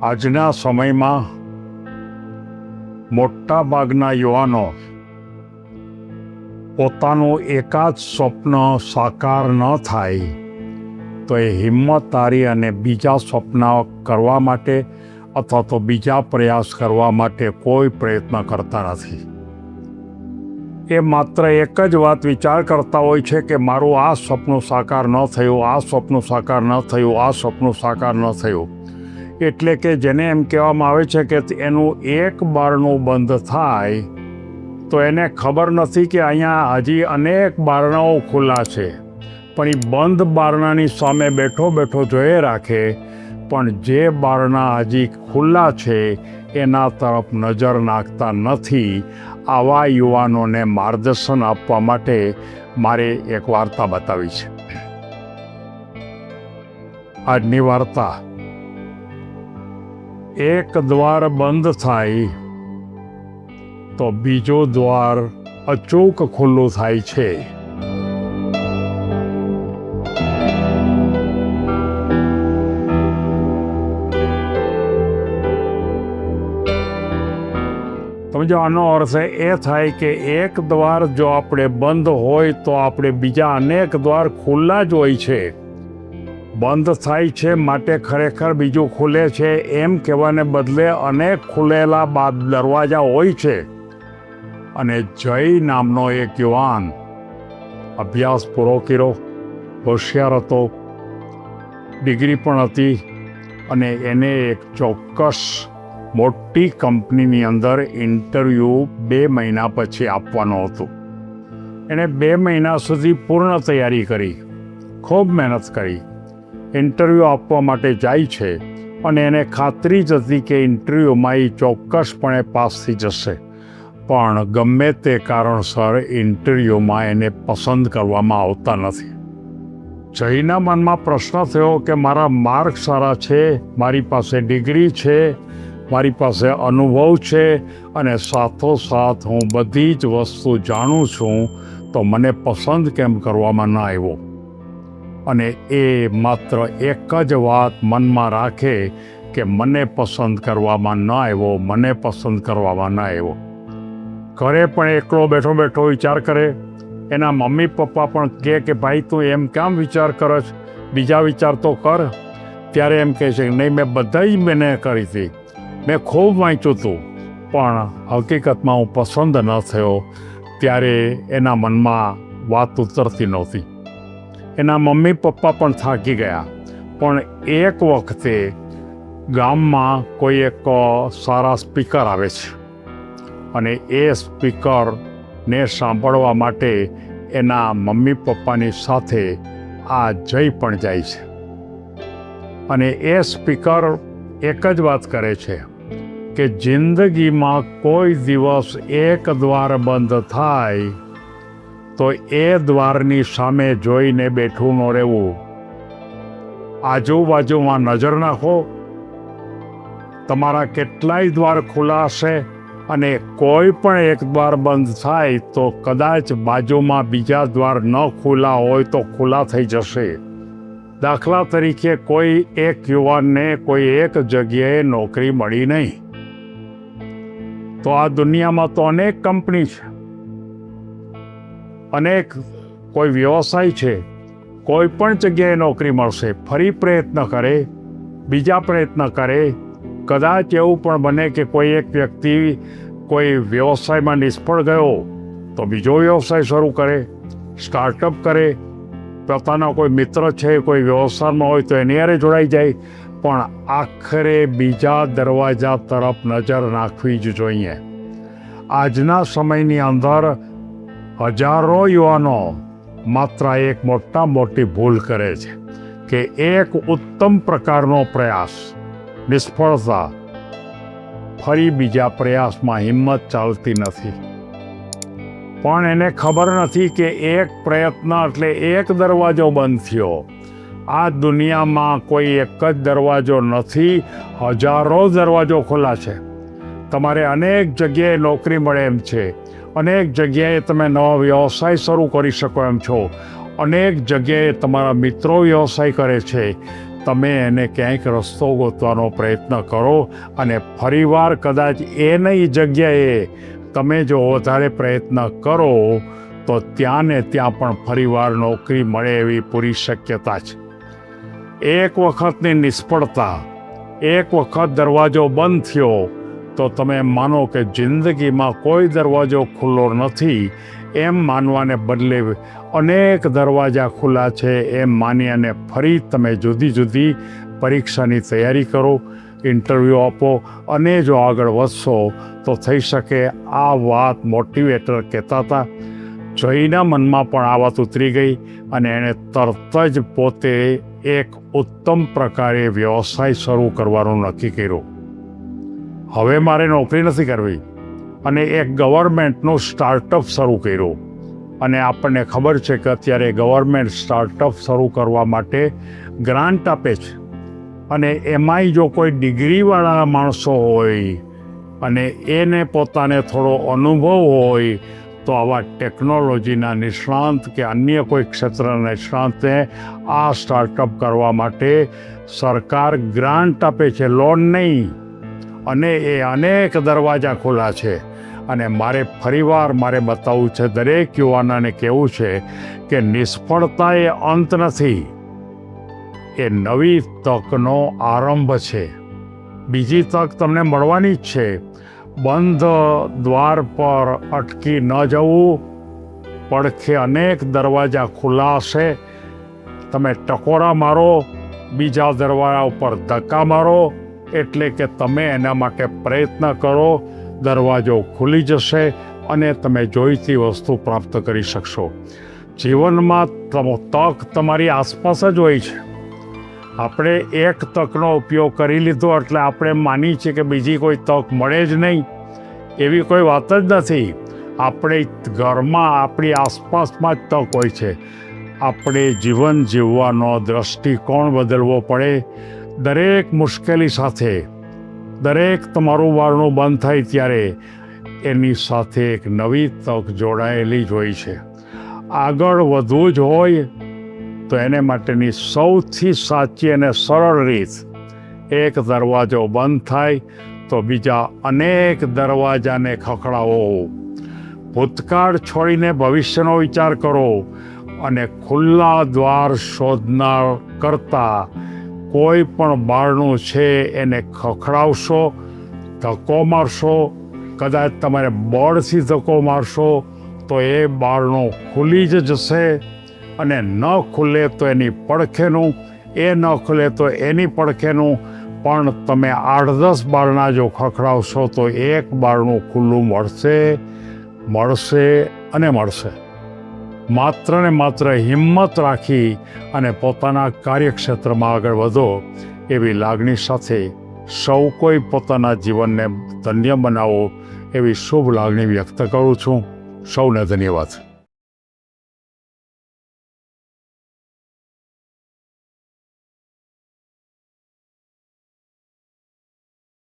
આજના સમયમાં મોટા ભાગના યુવાનો પોતાનું એકાદ સ્વપ્ન સાકાર ન થાય તો એ હિંમત હારી અને બીજા સ્વપ્ન કરવા માટે અથવા તો બીજા પ્રયાસ કરવા માટે કોઈ પ્રયત્ન કરતા નથી. એ માત્ર એક જ વાત વિચાર કરતા હોય છે કે મારું આ સપનું સાકાર ન થયું, આ સપનું સાકાર ન થયું, આ સપનું સાકાર ન થયું. એટલે કે જેને એમ કહેવામાં આવે છે કે એનું એક બારણું બંધ થાય તો એને ખબર નથી કે અહીંયા હજી અનેક બારણાઓ ખુલ્લા છે, પણ એ બંધ બારણાની સામે બેઠો બેઠો જોઈ રાખે, પણ જે બારણા હજી ખુલ્લા છે એના તરફ નજર નાખતા નથી. આવા યુવાનોને માર્ગદર્શન આપવા માટે મારે એક વાર્તા બતાવી છે. આજની વાર્તા, એક દ્વાર બંધ થાય તો બીજો દ્વાર અચૂક ખુલ્લું થાય છે. સમજો, આનો અર્થ એ થાય કે એક દ્વાર જો આપણે બંધ હોય તો આપણે બીજા અનેક દ્વાર ખુલ્લા જ હોય છે. બંધ થાય છે માટે ખરેખર બીજું ખુલે છે એમ કહેવાને બદલે અનેક ખુલેલા દરવાજા હોય છે. અને જય નામનો એક યુવાન અભ્યાસ પૂરો કર્યો, હોશિયાર હતો, ડિગ્રી પણ હતી, અને એને એક ચોક્કસ મોટી કંપનીની અંદર ઇન્ટરવ્યૂ 2 મહિના પછી આપવાનું હતું. એણે 2 મહિના સુધી પૂર્ણ તૈયારી કરી, ખૂબ મહેનત કરી. ઇન્ટરવ્યૂ આપવા માટે જાય છે અને એને ખાતરી જ હતી કે ઇન્ટરવ્યૂમાં એ ચોક્કસપણે પાસ થઈ જશે, પણ ગમે તે કારણસર ઇન્ટરવ્યૂમાં એને પસંદ કરવામાં આવતા નથી. જયના મનમાં પ્રશ્ન થયો કે મારા માર્ક સારા છે, મારી પાસે ડિગ્રી છે, મારી પાસે અનુભવ છે, અને સાથોસાથ હું બધી જ વસ્તુ જાણું છું, તો મને પસંદ કેમ કરવામાં ન આવ્યો? અને એ માત્ર એક જ વાત મનમાં રાખે કે મને પસંદ કરવામાં ન આવ્યો, મને પસંદ કરવામાં ન આવ્યો. ઘરે પણ એકલો બેઠો બેઠો વિચાર કરે. એના મમ્મી પપ્પા પણ કહે કે ભાઈ તું એમ કેમ વિચાર કરે છે, બીજા વિચાર તો કર. ત્યારે એમ કહે છે નહીં, મેં બધાય મેને કરી હતી, મેં ખૂબ વાંચ્યું હતું, પણ હકીકતમાં હું પસંદ ન થયો. ત્યારે એના મનમાં વાત ઉતરતી નહોતી. એના મમ્મી પપ્પા પણ થાકી ગયા. પણ એક વખતે ગામમાં કોઈ એક સારા સ્પીકર આવે છે, અને એ સ્પીકરને સાંભળવા માટે એના મમ્મી પપ્પાની સાથે આ જય પણ જાય છે. અને એ સ્પીકર એક જ વાત કરે છે કે જિંદગીમાં કોઈ દિવસ એક દ્વાર બંધ થાય તો એ દ્વારની સામે જોઈને બેઠું ન રહેવું. આજુબાજુમાં નજર નાખો, તમારા કેટલાય દ્વાર ખુલ્લા હશે, અને કોઈ પણ એક દ્વાર બંધ થાય તો કદાચ બાજુમાં બીજા દ્વાર ન ખુલ્લા હોય તો ખુલ્લા થઈ જશે. દાખલા તરીકે કોઈ એક યુવાનને કોઈ એક જગ્યાએ નોકરી મળી નહીં, તો આ દુનિયામાં તો અનેક કંપની છે, અનેક કોઈ વ્યવસાય છે, કોઈ પણ જગ્યાએ નોકરી મળશે. ફરી પ્રયત્ન કરે, બીજા પ્રયત્ન કરે. કદાચ એવું પણ બને કે કોઈ એક વ્યક્તિ કોઈ વ્યવસાયમાં નિષ્ફળ ગયો તો બીજો વ્યવસાય શરૂ કરે, સ્ટાર્ટઅપ કરે. પોતાના કોઈ મિત્ર છે કોઈ વ્યવસાયમાં હોય તો એની હારે જોડાઈ જાય. પણ આખરે બીજા દરવાજા તરફ નજર નાખવી જ જોઈએ. આજના સમયની અંદર હજારો યુવાનો માત્ર એક મોટી ભૂલ કરે છે કે એક ઉત્તમ પ્રકારનો પ્રયાસ નિષ્ફળતા, ફરી બીજા પ્રયાસમાં હિંમત ચાલતી નથી. પણ એને ખબર નથી કે એક પ્રયત્ન એટલે એક દરવાજો બંધ થયો. આ દુનિયામાં કોઈ એક જ દરવાજો નથી, હજારો દરવાજો ખુલ્લા છે. તમારે અનેક જગ્યાએ નોકરી મળે એમ છે, અનેક જગ્યાએ તમે નવો વ્યવસાય શરૂ કરી શકો એમ છો, અનેક જગ્યાએ તમારા મિત્રો વ્યવસાય કરે છે, તમે એને ક્યાંક રસ્તો ગોતવાનો પ્રયત્ન કરો અને ફરીવાર કદાચ એ નહીં જગ્યાએ તમે જો વધારે પ્રયત્ન કરો તો ત્યાં ને ત્યાં પણ ફરીવાર નોકરી મળે એવી પૂરી શક્યતા છે. એક વખતની નિષ્ફળતા, એક વખત દરવાજો બંધ થયો તો તમે માનો કે જિંદગીમાં કોઈ દરવાજો ખુલ્લો નથી એમ માનવાને બદલે અનેક દરવાજા ખુલ્લા છે એમ માની અને ફરી તમે જુદી જુદી પરીક્ષાની તૈયારી કરો, ઇન્ટરવ્યૂ આપો અને જો આગળ વધશો તો થઈ શકે. આ વાત મોટિવેટર કહેતા હતા. જયના મનમાં પણ આ વાત ઉતરી ગઈ અને એણે તરત જ પોતે એક ઉત્તમ પ્રકારે વ્યવસાય શરૂ કરવાનું નક્કી કર્યું. હવે મારે નોકરી નથી કરવી અને એક ગવર્મેન્ટનું સ્ટાર્ટઅપ શરૂ કર્યું. અને આપણને ખબર છે કે અત્યારે ગવર્મેન્ટ સ્ટાર્ટઅપ શરૂ કરવા માટે ગ્રાન્ટ આપે છે અને એમાંય જો કોઈ ડિગ્રીવાળા માણસો હોય અને એને પોતાને થોડો અનુભવ હોય તો આવા ટેકનોલોજીના નિષ્ણાંત કે અન્ય કોઈ ક્ષેત્રના નિષ્ણાંતને આ સ્ટાર્ટઅપ કરવા માટે સરકાર ગ્રાન્ટ આપે છે, લોન નહીં. અને એ અનેક દરવાજા ખુલ્લા છે. અને મારે ફરીવાર બતાવવું છે, દરેક યુવાનોને કહેવું છે કે નિષ્ફળતા એ અંત નથી, એ નવી તકનો આરંભ છે. બીજી તક તમને મળવાની જ છે. બંધ દ્વાર પર અટકી ન જવું. પડખે અનેક દરવાજા ખુલ્લા હશે. તમે ટકોરા મારો, બીજા દરવાજા ઉપર ધક્કા મારો, એટલે કે તમે એના માટે પ્રયત્ન કરો. દરવાજો ખુલી જશે અને તમે જોઈતી વસ્તુ પ્રાપ્ત કરી શકશો. જીવનમાં તક તમારી આસપાસ જ હોય છે. આપણે એક તકનો ઉપયોગ કરી લીધો એટલે આપણે માની છીએ કે બીજી કોઈ તક મળે જ નહીં. એવી કોઈ વાત જ નથી. આપણે ઘરમાં આપણી આસપાસમાં જ તક હોય છે. આપણે જીવન જીવવાનો દૃષ્ટિકોણ બદલવો પડે. દરેક મુશ્કેલી સાથે, દરેક તમારું બારણું બંધ થાય ત્યારે એની સાથે એક નવી તક જોડાયેલી જ હોય છે. આગળ વધવું જ હોય તો એને માટેની સૌથી સાચી અને સરળ રીત, એક દરવાજો બંધ થાય તો બીજા અનેક દરવાજાને ખખડાવો. ભૂતકાળ છોડીને ભવિષ્યનો વિચાર કરો અને ખુલ્લા દ્વાર શોધનાર કરતાં કોઈ પણ બારણું છે એને ખખડાવશો, ધક્કો મારશો, કદાચ તમારે બળથી ધક્કો મારશો તો એ બારણું ખુલી જ જશે. અને ન ખુલે તો એની પડખેનું, એ ન ખુલે તો એની પડખેનું. પણ તમે 8-10 બારણા જો ખખડાવશો તો એક બારણું ખુલ્લું મળશે અને મળશે. માત્ર ને માત્ર હિંમત રાખી અને પોતાના કાર્યક્ષેત્રમાં આગળ વધો એવી લાગણી સાથે સૌ કોઈ પોતાના જીવનને ધન્ય બનાવો એવી શુભ લાગણી વ્યક્ત કરું છું. સૌને ધન્યવાદ.